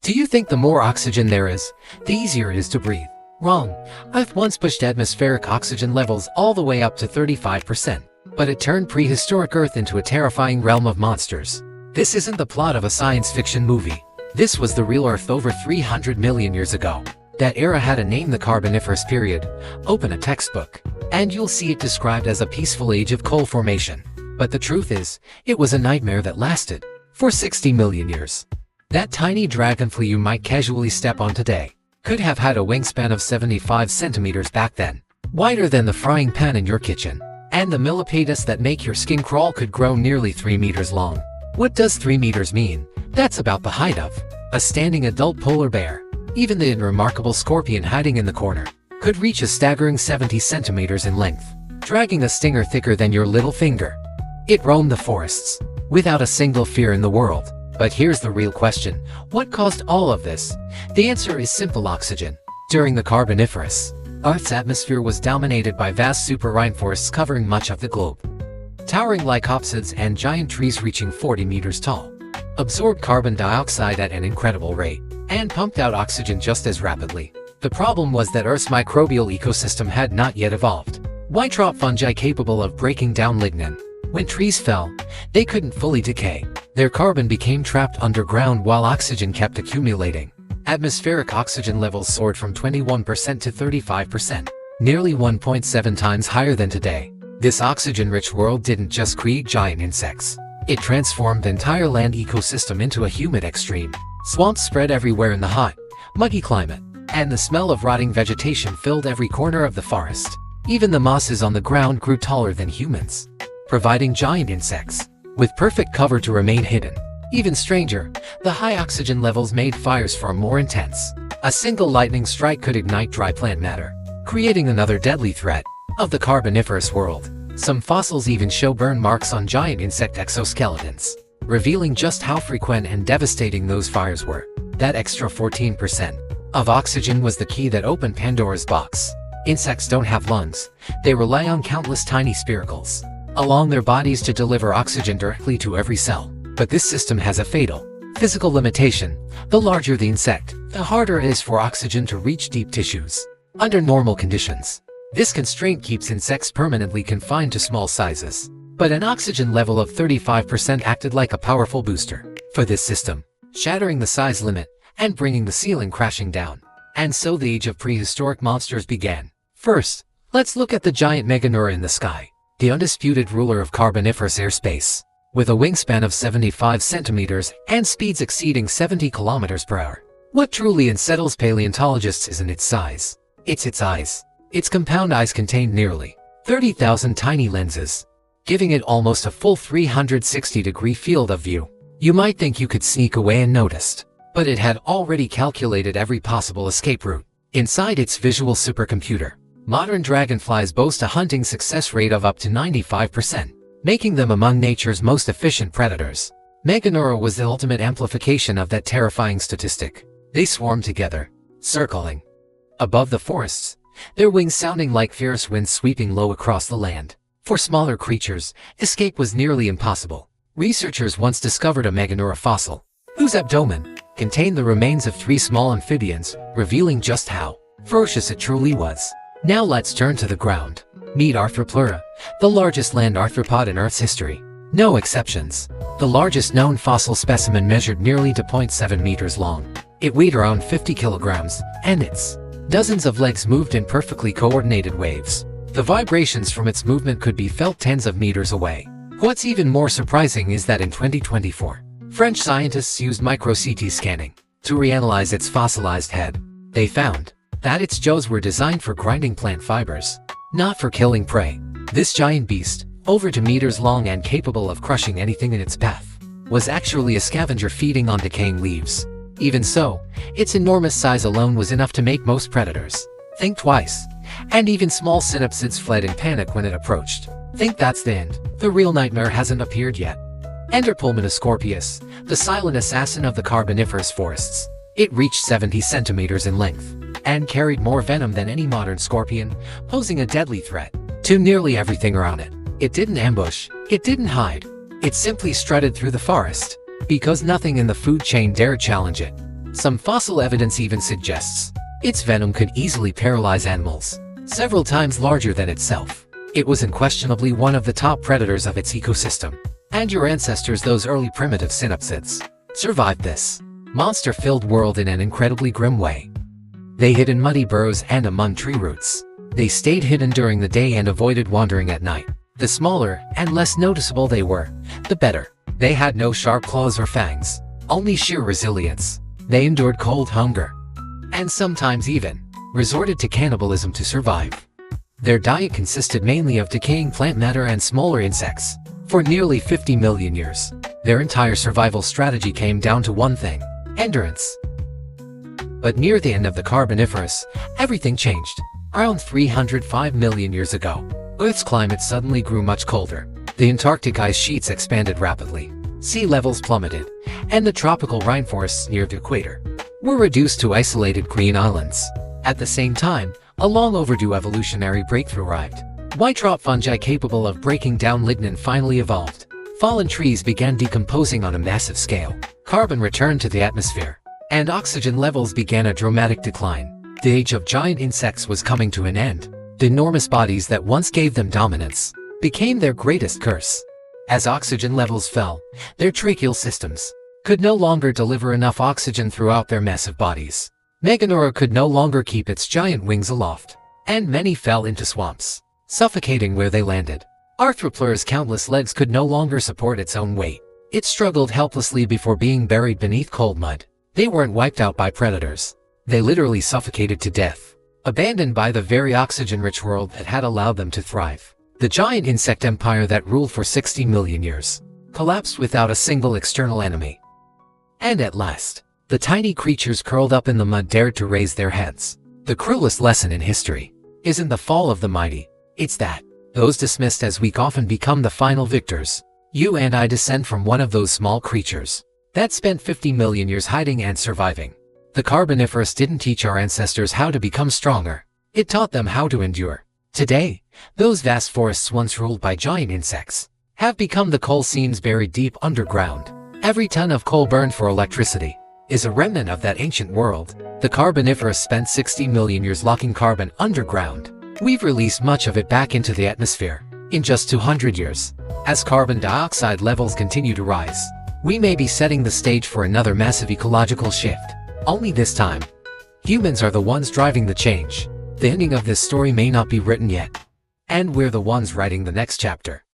Do you think the more oxygen there is, the easier it is to breathe? Wrong. Earth once pushed atmospheric oxygen levels all the way up to 35%, but it turned prehistoric Earth into a terrifying realm of monsters. This isn't the plot of a science fiction movie. This was the real Earth over 300 million years ago. That era had a name, the Carboniferous Period. Open a textbook, and you'll see it described as a peaceful age of coal formation. But the truth is, it was a nightmare that lasted for 60 million years. That tiny dragonfly you might casually step on today could have had a wingspan of 75 centimeters back then, wider than the frying pan in your kitchen. And the millipedes that make your skin crawl could grow nearly 3 meters long. What does 3 meters mean? That's about the height of a standing adult polar bear. Even the remarkable scorpion hiding in the corner could reach a staggering 70 centimeters in length, dragging a stinger thicker than your little finger. It roamed the forests without a single fear in the world. But here's the real question: what caused all of this? The answer is simple: oxygen. During the Carboniferous, Earth's atmosphere was dominated by vast super rainforests covering much of the globe. Towering lycopodids and giant trees reaching 40 meters tall absorbed carbon dioxide at an incredible rate and pumped out oxygen just as rapidly. The problem was that Earth's microbial ecosystem had not yet evolved. Weintraub fungi capable of breaking down lignin. When trees fell, they couldn't fully decay. Their carbon became trapped underground while oxygen kept accumulating. Atmospheric oxygen levels soared from 21% to 35%, nearly 1.7 times higher than today. This oxygen-rich world didn't just create giant insects. It transformed the entire land ecosystem into a humid extreme. Swamps spread everywhere in the hot, muggy climate, and the smell of rotting vegetation filled every corner of the forest. Even the mosses on the ground grew taller than humans, providing giant insects with perfect cover to remain hidden. Even stranger, the high oxygen levels made fires far more intense. A single lightning strike could ignite dry plant matter, creating another deadly threat of the Carboniferous world. Some fossils even show burn marks on giant insect exoskeletons, revealing just how frequent and devastating those fires were. That extra 14% of oxygen was the key that opened Pandora's box. Insects don't have lungs. They rely on countless tiny spiracles along their bodies to deliver oxygen directly to every cell. But this system has a fatal physical limitation. The larger the insect, the harder it is for oxygen to reach deep tissues. Under normal conditions, this constraint keeps insects permanently confined to small sizes. But an oxygen level of 35% acted like a powerful booster for this system, shattering the size limit and bringing the ceiling crashing down. And so the age of prehistoric monsters began. First, let's look at the giant Meganeura in the sky, the undisputed ruler of Carboniferous airspace. With a wingspan of 75 centimeters and speeds exceeding 70 kilometers per hour. What truly unsettles paleontologists isn't its size, it's its eyes. Its compound eyes contained nearly 30,000 tiny lenses, giving it almost a full 360-degree field of view. You might think you could sneak away unnoticed, but it had already calculated every possible escape route. Inside its visual supercomputer, modern dragonflies boast a hunting success rate of up to 95%. Making them among nature's most efficient predators. Meganeura was the ultimate amplification of that terrifying statistic. They swarmed together, circling above the forests, their wings sounding like fierce winds sweeping low across the land. For smaller creatures, escape was nearly impossible. Researchers once discovered a Meganeura fossil, whose abdomen contained the remains of 3 small amphibians, revealing just how ferocious it truly was. Now let's turn to the ground. Meet Arthropleura, the largest land arthropod in Earth's history. No exceptions. The largest known fossil specimen measured nearly 2.7 meters long. It weighed around 50 kilograms, and its dozens of legs moved in perfectly coordinated waves. The vibrations from its movement could be felt tens of meters away. What's even more surprising is that in 2024, French scientists used micro-CT scanning to reanalyze its fossilized head. They found that its jaws were designed for grinding plant fibers, not for killing prey. This giant beast, over 2 meters long and capable of crushing anything in its path, was actually a scavenger feeding on decaying leaves. Even so, its enormous size alone was enough to make most predators think twice, and even small synapsids fled in panic when it approached. Think that's the end. The real nightmare hasn't appeared yet. Enter Scorpius, the silent assassin of the Carboniferous forests. It reached 70 centimeters in length and carried more venom than any modern scorpion, posing a deadly threat to nearly everything around it. It didn't ambush, it didn't hide, it simply strutted through the forest, because nothing in the food chain dared challenge it. Some fossil evidence even suggests its venom could easily paralyze animals, several times larger than itself. It was unquestionably one of the top predators of its ecosystem. And your ancestors, those early primitive synapsids, survived this monster-filled world in an incredibly grim way. They hid in muddy burrows and among tree roots. They stayed hidden during the day and avoided wandering at night. The smaller and less noticeable they were, the better. They had no sharp claws or fangs, only sheer resilience. They endured cold, hunger, and sometimes even resorted to cannibalism to survive. Their diet consisted mainly of decaying plant matter and smaller insects. For nearly 50 million years, their entire survival strategy came down to one thing: endurance. But near the end of the Carboniferous, everything changed. Around 305 million years ago, Earth's climate suddenly grew much colder. The Antarctic ice sheets expanded rapidly, sea levels plummeted, and the tropical rainforests near the equator were reduced to isolated green islands. At the same time, a long overdue evolutionary breakthrough arrived. White-rot fungi capable of breaking down lignin finally evolved. Fallen trees began decomposing on a massive scale. Carbon returned to the atmosphere, and oxygen levels began a dramatic decline. The age of giant insects was coming to an end. The enormous bodies that once gave them dominance became their greatest curse. As oxygen levels fell, their tracheal systems could no longer deliver enough oxygen throughout their massive bodies. Meganeura could no longer keep its giant wings aloft, and many fell into swamps, suffocating where they landed. Arthropleura's countless legs could no longer support its own weight. It struggled helplessly before being buried beneath cold mud. They weren't wiped out by predators. They literally suffocated to death, abandoned by the very oxygen-rich world that had allowed them to thrive. The giant insect empire that ruled for 60 million years collapsed without a single external enemy. And at last, the tiny creatures curled up in the mud dared to raise their heads. The cruelest lesson in history isn't the fall of the mighty, it's that those dismissed as weak often become the final victors. You and I descend from one of those small creatures that spent 50 million years hiding and surviving. The Carboniferous didn't teach our ancestors how to become stronger. It taught them how to endure. Today, those vast forests once ruled by giant insects have become the coal seams buried deep underground. Every ton of coal burned for electricity is a remnant of that ancient world. The Carboniferous spent 60 million years locking carbon underground. We've released much of it back into the atmosphere in just 200 years. As carbon dioxide levels continue to rise, we may be setting the stage for another massive ecological shift. Only this time, humans are the ones driving the change. The ending of this story may not be written yet, and we're the ones writing the next chapter.